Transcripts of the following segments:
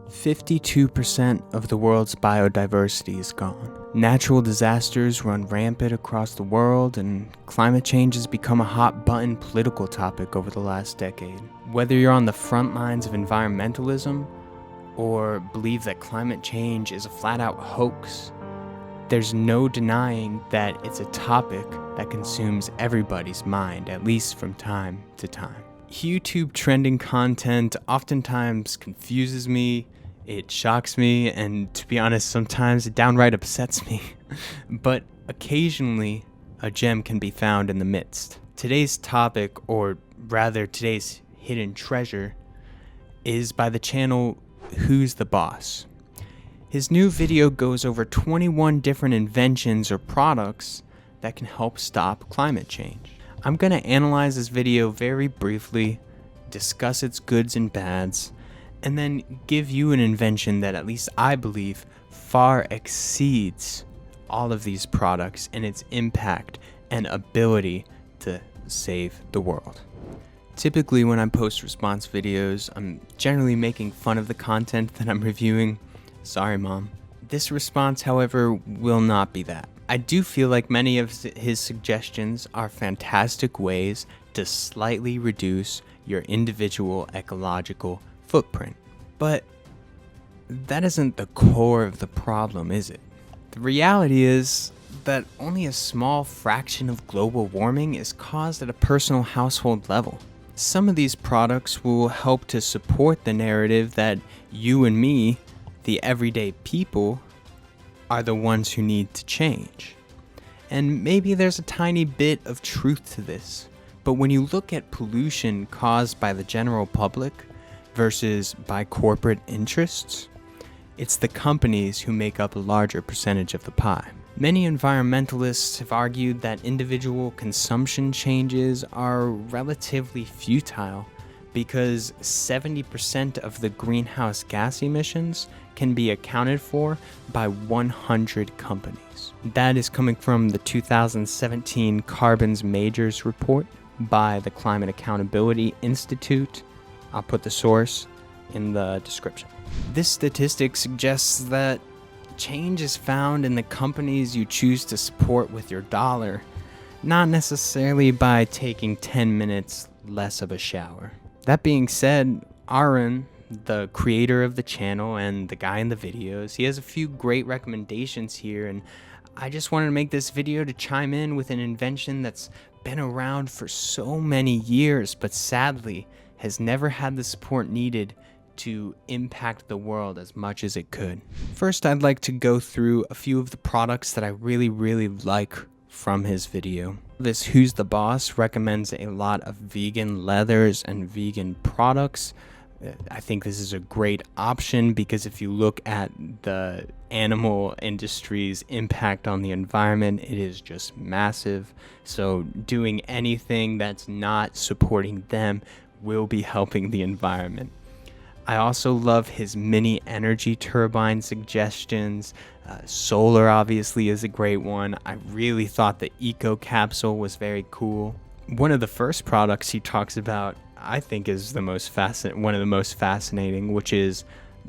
52% of the world's biodiversity is gone. Natural disasters run rampant across the world, and climate change has become a hot-button political topic over the last decade. Whether you're on the front lines of environmentalism or believe that climate change is a flat-out hoax, there's no denying that it's a topic that consumes everybody's mind, at least from time to time. YouTube trending content oftentimes confuses me, it shocks me, and to be honest, sometimes it downright upsets me. But occasionally, a gem can be found in the midst. Today's topic, or rather today's hidden treasure, is by the channel Who's the Boss. His new video goes over 21 different inventions or products that can help stop climate change. I'm going to analyze this video very briefly, discuss its goods and bads, and then give you an invention that at least I believe far exceeds all of these products in its impact and ability to save the world. Typically when I post response videos, I'm generally making fun of the content that I'm reviewing. Sorry, Mom. This response, however, will not be that. I do feel like many of his suggestions are fantastic ways to slightly reduce your individual ecological footprint. But that isn't the core of the problem, is it? The reality is that only a small fraction of global warming is caused at a personal household level. Some of these products will help to support the narrative that you and me, the everyday people, are the ones who need to change. And maybe there's a tiny bit of truth to this, but when you look at pollution caused by the general public versus by corporate interests, it's the companies who make up a larger percentage of the pie. Many environmentalists have argued that individual consumption changes are relatively futile because 70% of the greenhouse gas emissions can be accounted for by 100 companies. That is coming from the 2017 Carbon Majors report by the Climate Accountability Institute. I'll put the source in the description. This statistic suggests that change is found in the companies you choose to support with your dollar, not necessarily by taking 10 minutes less of a shower. That being said, Aaron, the creator of the channel and the guy in the videos, he has a few great recommendations here, and I just wanted to make this video to chime in with an invention that's been around for so many years, but sadly has never had the support needed to impact the world as much as it could. First, I'd like to go through a few of the products that I really like from his video. This Who's the Boss recommends a lot of vegan leathers and vegan products. I think this is a great option because if you look at the animal industry's impact on the environment, it is just massive. So doing anything that's not supporting them will be helping the environment. I also love his mini energy turbine suggestions. Solar obviously is a great one. I really thought the eco capsule was very cool. One of the first products he talks about, I think, is one of the most fascinating, which is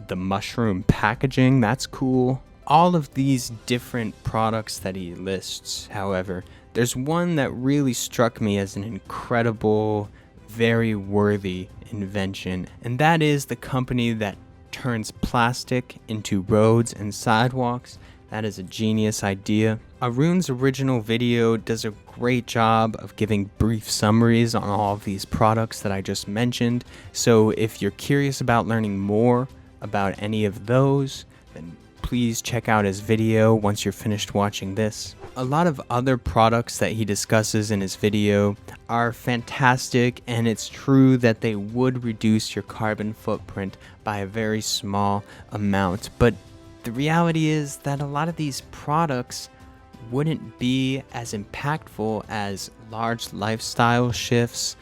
the mushroom packaging. That's cool. All of these different products that he lists, however, there's one that really struck me as an incredible, very worthy invention, and that is the company that turns plastic into roads and sidewalks. That is a genius idea. Arun's original video does a great job of giving brief summaries on all of these products that I just mentioned, so if you're curious about learning more about any of those, then please check out his video once you're finished watching this. A lot of other products that he discusses in his video are fantastic, and it's true that they would reduce your carbon footprint by a very small amount, but the reality is that a lot of these products wouldn't be as impactful as large lifestyle shifts,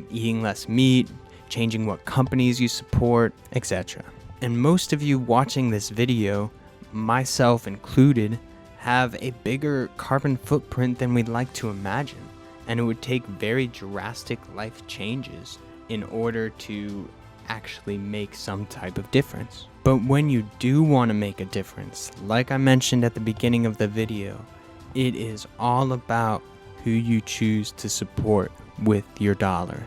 eating less meat, changing what companies you support, etc. And most of you watching this video, myself included, have a bigger carbon footprint than we'd like to imagine, and it would take very drastic life changes in order to actually make some type of difference. But when you do want to make a difference, like I mentioned at the beginning of the video, it is all about who you choose to support with your dollar.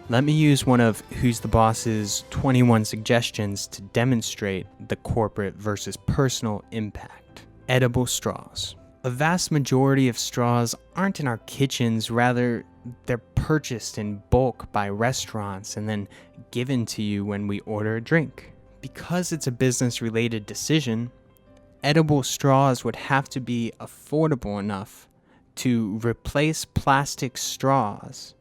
Let me use one of Who's the Boss's 21 suggestions to demonstrate the corporate versus personal impact. Edible straws. A vast majority of straws aren't in our kitchens, rather they're purchased in bulk by restaurants and then given to you when we order a drink. Because it's a business-related decision, edible straws would have to be affordable enough to replace plastic straws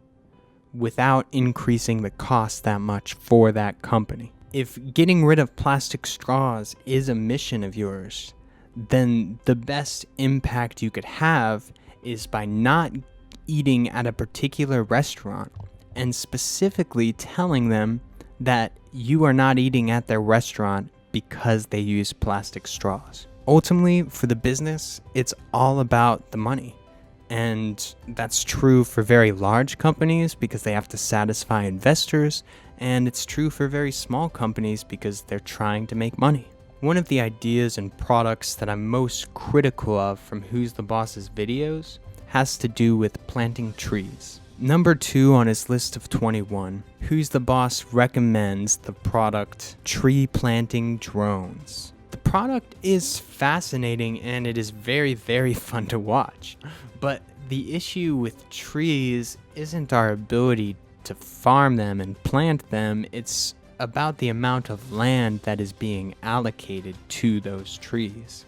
without increasing the cost that much for that company. If getting rid of plastic straws is a mission of yours, then the best impact you could have is by not eating at a particular restaurant and specifically telling them that you are not eating at their restaurant because they use plastic straws. Ultimately, for the business, it's all about the money. And that's true for very large companies because they have to satisfy investors, and it's true for very small companies because they're trying to make money. One of the ideas and products that I'm most critical of from Who's the Boss's videos has to do with planting trees. Number 2 on his list of 21, Who's the Boss recommends the product tree planting drones. The product is fascinating and it is very, very fun to watch. But the issue with trees isn't our ability to farm them and plant them, it's about the amount of land that is being allocated to those trees.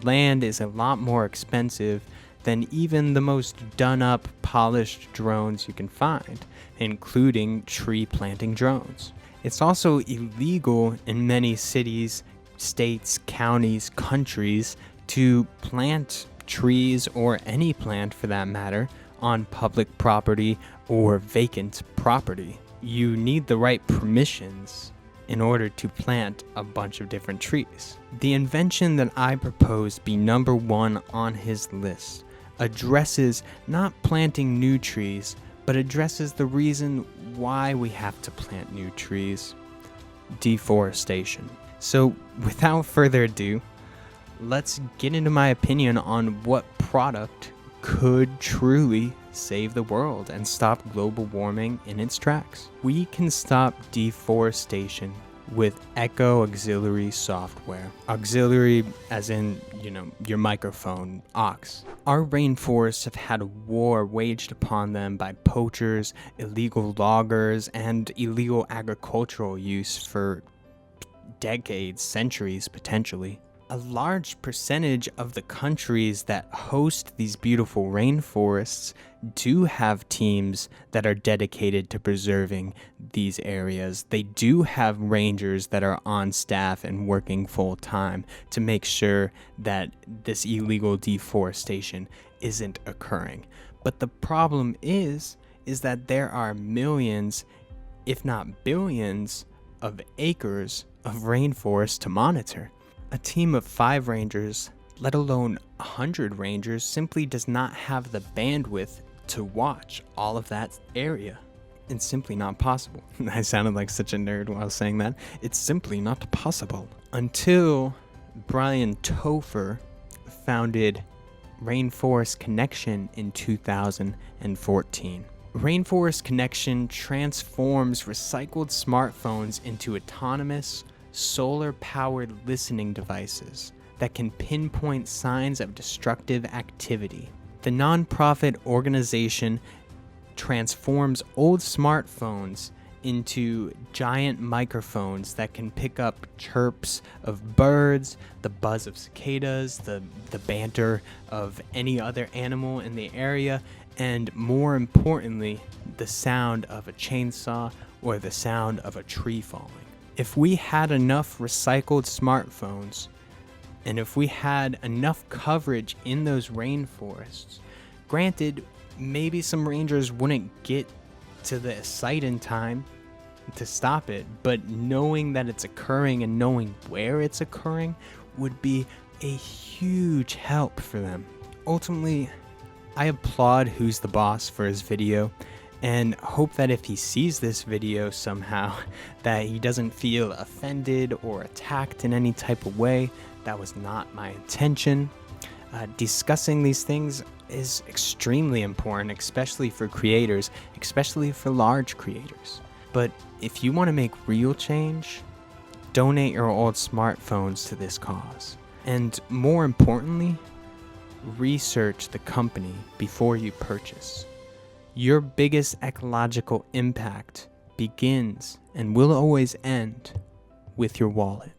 Land is a lot more expensive than even the most done-up, polished drones you can find, including tree planting drones. It's also illegal in many cities, states, counties, countries to plant trees, or any plant for that matter, on public property or vacant property. You need the right permissions in order to plant a bunch of different trees. The invention that I propose be number 1 on his list addresses not planting new trees, but addresses the reason why we have to plant new trees: deforestation. So without further ado, let's get into my opinion on what product could truly save the world and stop global warming in its tracks. We can stop deforestation with Echo Auxiliary software. Auxiliary as in, your microphone, aux. Our rainforests have had a war waged upon them by poachers, illegal loggers, and illegal agricultural use for decades, centuries potentially. A large percentage of the countries that host these beautiful rainforests do have teams that are dedicated to preserving these areas. They do have rangers that are on staff and working full time to make sure that this illegal deforestation isn't occurring. But the problem is that there are millions, if not billions, of acres of rainforest to monitor. A team of 5 rangers, let alone 100 rangers, simply does not have the bandwidth to watch all of that area. It's simply not possible. I sounded like such a nerd while saying that. It's simply not possible. Until Brian Topher founded Rainforest Connection in 2014. Rainforest Connection transforms recycled smartphones into autonomous, solar-powered listening devices that can pinpoint signs of destructive activity. The nonprofit organization transforms old smartphones into giant microphones that can pick up chirps of birds, the buzz of cicadas, the banter of any other animal in the area, and more importantly, the sound of a chainsaw or the sound of a tree falling. If we had enough recycled smartphones, and if we had enough coverage in those rainforests, granted, maybe some rangers wouldn't get to the site in time to stop it, but knowing that it's occurring and knowing where it's occurring would be a huge help for them. Ultimately, I applaud Who's the Boss for his video. and hope that if he sees this video somehow, that he doesn't feel offended or attacked in any type of way. That was not my intention. Discussing these things is extremely important, especially for creators, especially for large creators. But if you want to make real change, donate your old smartphones to this cause. And more importantly, research the company before you purchase. Your biggest ecological impact begins and will always end with your wallet.